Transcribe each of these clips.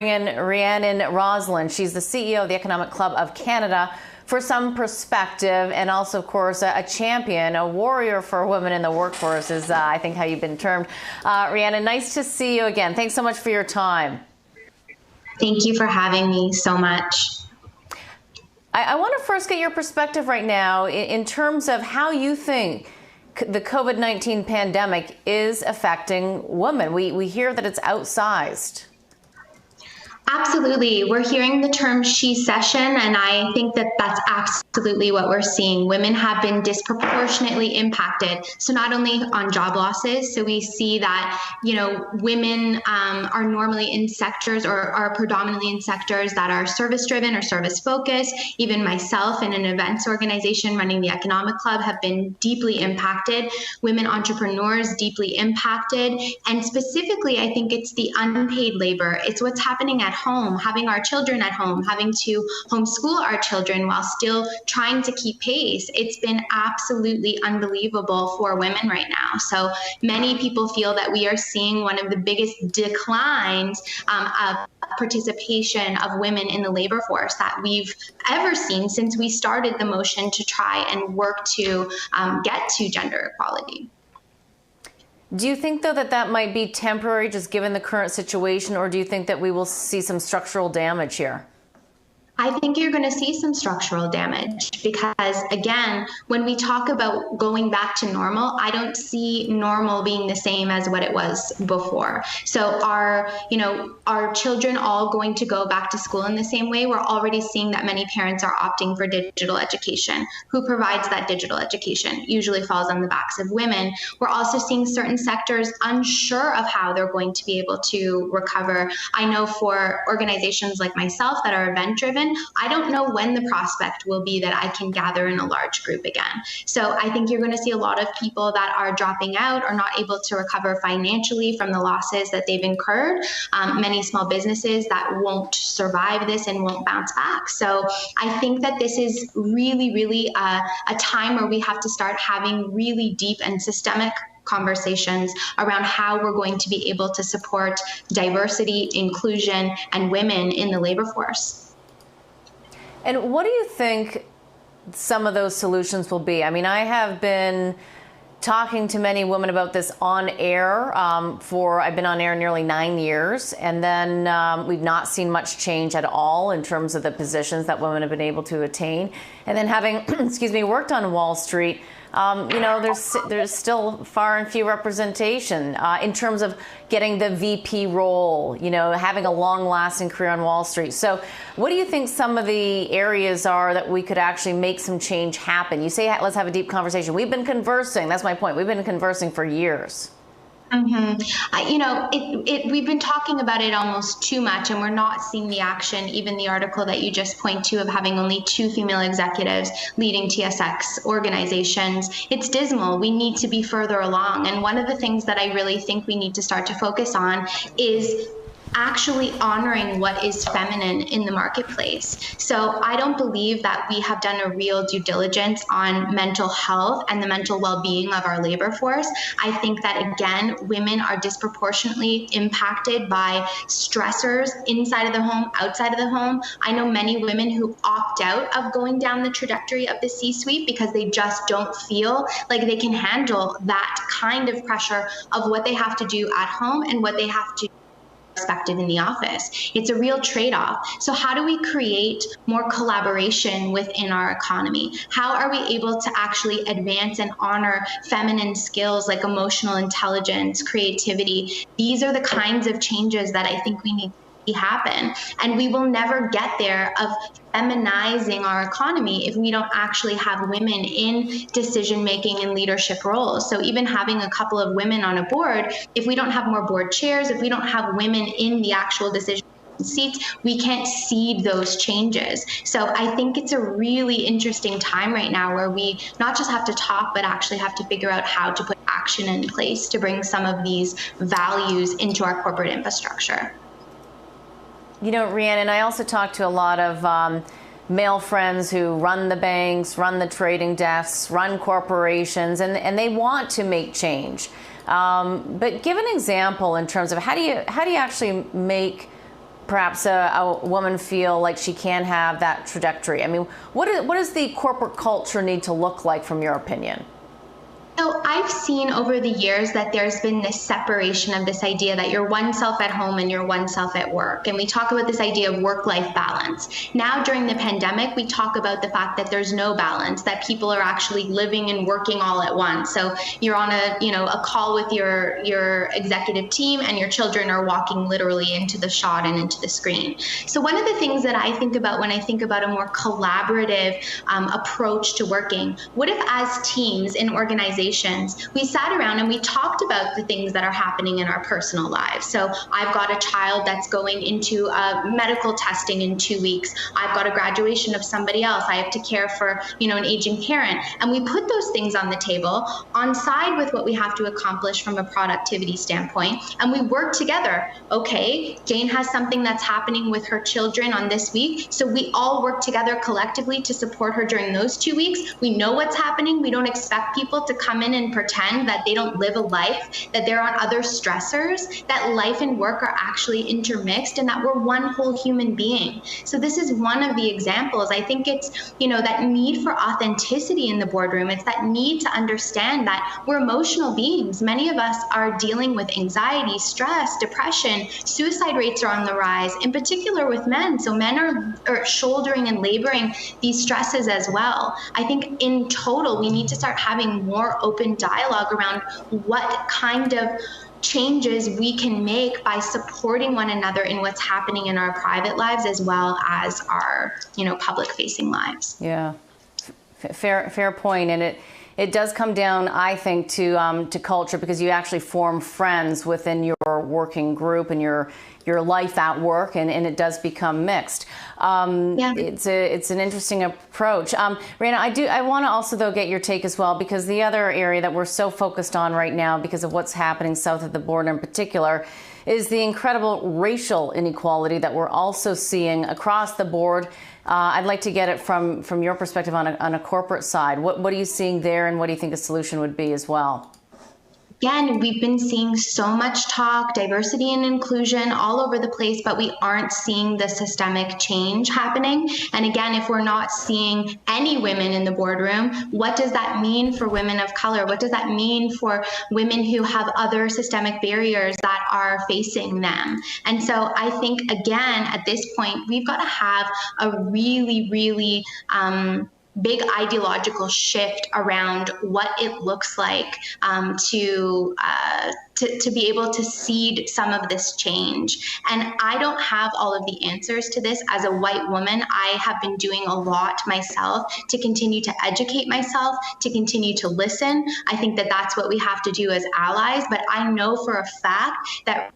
In Rhiannon Rosalind. She's the CEO of the Economic Club of Canada, for some perspective, and also, of course, a champion, a warrior for women in the workforce is, I think, how you've been termed. Rhiannon, nice to see you again. Thanks so much for your time. Thank you for having me so much. I want to first get your perspective right now in terms of how you think the COVID-19 pandemic is affecting women. We hear that it's outsized. Absolutely. We're hearing the term she-cession, and I think that that's absolutely what we're seeing. Women have been disproportionately impacted. So not only on job losses, so we see that, women are normally in sectors or are predominantly in sectors that are service-driven or service-focused. Even myself in an events organization running the Economic Club have been deeply impacted. Women entrepreneurs deeply impacted. And specifically, I think it's the unpaid labor. It's what's happening at home, having our children at home, having to homeschool our children while still trying to keep pace. It's been absolutely unbelievable for women right now. So many people feel that we are seeing one of the biggest declines of participation of women in the labor force that we've ever seen since we started the motion to try and work to get to gender equality. Do you think, though, that might be temporary, just given the current situation, or do you think that we will see some structural damage here? I think you're going to see some structural damage because, again, when we talk about going back to normal, I don't see normal being the same as what it was before. So our children all going to go back to school in the same way? We're already seeing that many parents are opting for digital education. Who provides that digital education? Usually falls on the backs of women. We're also seeing certain sectors unsure of how they're going to be able to recover. I know for organizations like myself that are event-driven, I don't know when the prospect will be that I can gather in a large group again. So I think you're going to see a lot of people that are dropping out or not able to recover financially from the losses that they've incurred. Many small businesses that won't survive this and won't bounce back. So I think that this is really, really a time where we have to start having really deep and systemic conversations around how we're going to be able to support diversity, inclusion, and women in the labor force. And what do you think some of those solutions will be? I mean, I have been talking to many women about this on air I've been on air nearly 9 years, and then we've not seen much change at all in terms of the positions that women have been able to attain. And then having, worked on Wall Street, there's still far and few representation in terms of getting the VP role, having a long-lasting career on Wall Street. So what do you think some of the areas are that we could actually make some change happen? You say, let's have a deep conversation. We've been conversing. That's my point. We've been conversing for years. We've been talking about it almost too much, and we're not seeing the action. Even the article that you just point to of having only 2 female executives leading TSX organizations, it's dismal. We need to be further along. And one of the things that I really think we need to start to focus on is actually honoring what is feminine in the marketplace. So I don't believe that we have done a real due diligence on mental health and the mental well-being of our labor force. I think that, again, women are disproportionately impacted by stressors inside of the home, outside of the home. I know many women who opt out of going down the trajectory of the C-suite because they just don't feel like they can handle that kind of pressure of what they have to do at home and what they have to expected in the office. It's a real trade-off. So how do we create more collaboration within our economy? How are we able to actually advance and honor feminine skills like emotional intelligence, creativity? These are the kinds of changes that I think we need to happen. And we will never get there of feminizing our economy if we don't actually have women in decision-making and leadership roles. So even having a couple of women on a board, if we don't have more board chairs, if we don't have women in the actual decision seats, we can't seed those changes. So I think it's a really interesting time right now where we not just have to talk, but actually have to figure out how to put action in place to bring some of these values into our corporate infrastructure. Rhiannon, I also talk to a lot of male friends who run the banks, run the trading desks, run corporations, and they want to make change. But give an example in terms of how do you actually make perhaps a woman feel like she can have that trajectory? I mean, what does the corporate culture need to look like from your opinion? So I've seen over the years that there's been this separation of this idea that you're one self at home and you're one self at work. And we talk about this idea of work-life balance. Now during the pandemic, we talk about the fact that there's no balance, that people are actually living and working all at once. So you're on a call with your executive team and your children are walking literally into the shot and into the screen. So one of the things that I think about when I think about a more collaborative approach to working, what if as teams in organizations, we sat around and we talked about the things that are happening in our personal lives. So I've got a child that's going into medical testing in 2 weeks. I've got a graduation of somebody else. I have to care for, an aging parent. And we put those things on the table on side with what we have to accomplish from a productivity standpoint. And we work together. Okay, Jane has something that's happening with her children on this week. So we all work together collectively to support her during those 2 weeks. We know what's happening. We don't expect people to come in and pretend that they don't live a life, that there are other stressors, that life and work are actually intermixed, and that we're one whole human being. So this is one of the examples. I think it's, that need for authenticity in the boardroom. It's that need to understand that we're emotional beings. Many of us are dealing with anxiety, stress, depression. Suicide rates are on the rise, in particular with men. So men are shouldering and laboring these stresses as well. I think in total, we need to start having more open dialogue around what kind of changes we can make by supporting one another in what's happening in our private lives as well as our, public facing lives. Yeah, fair point. And it does come down, I think, to culture, because you actually form friends within your working group and your life at work, and it does become mixed. It's an interesting approach. Rhiannon, I want to also, though, get your take as well, because the other area that we're so focused on right now, because of what's happening south of the border in particular, is the incredible racial inequality that we're also seeing across the board. I'd like to get it from your perspective on a corporate side. What are you seeing there, and what do you think a solution would be as well? Again, we've been seeing so much talk, diversity and inclusion all over the place, but we aren't seeing the systemic change happening. And again, if we're not seeing any women in the boardroom, what does that mean for women of color? What does that mean for women who have other systemic barriers that are facing them? And so I think, again, at this point, we've got to have a really, really big ideological shift around what it looks like to be able to seed some of this change. And I don't have all of the answers to this as a white woman. I have been doing a lot myself to continue to educate myself, to continue to listen. I think that that's what we have to do as allies. But I know for a fact that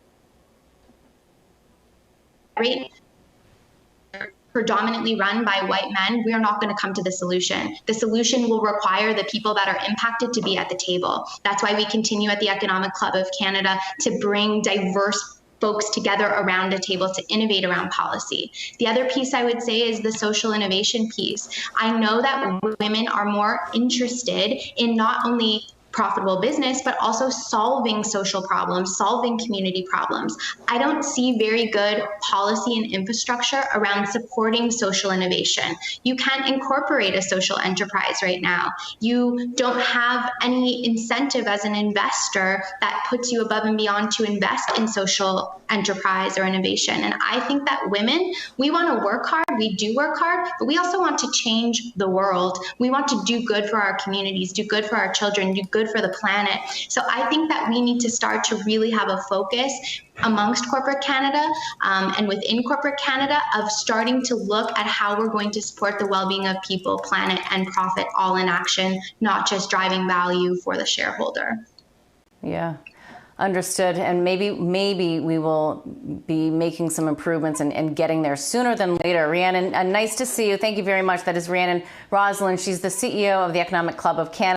predominantly run by white men, we are not going to come to the solution. The solution will require the people that are impacted to be at the table. That's why we continue at the Economic Club of Canada to bring diverse folks together around a table to innovate around policy. The other piece I would say is the social innovation piece. I know that women are more interested in not only profitable business, but also solving social problems, solving community problems. I don't see very good policy and infrastructure around supporting social innovation. You can't incorporate a social enterprise right now. You don't have any incentive as an investor that puts you above and beyond to invest in social enterprise or innovation. And I think that women, we want to work hard, we do work hard, but we also want to change the world. We want to do good for our communities, do good for our children, do good for the planet. So I think that we need to start to really have a focus amongst corporate Canada and within corporate Canada of starting to look at how we're going to support the well-being of people, planet, and profit all in action, not just driving value for the shareholder. Yeah. Understood. And maybe we will be making some improvements and getting there sooner than later. Rhiannon, nice to see you. Thank you very much. That is Rhiannon Rosalind. She's the CEO of the Economic Club of Canada.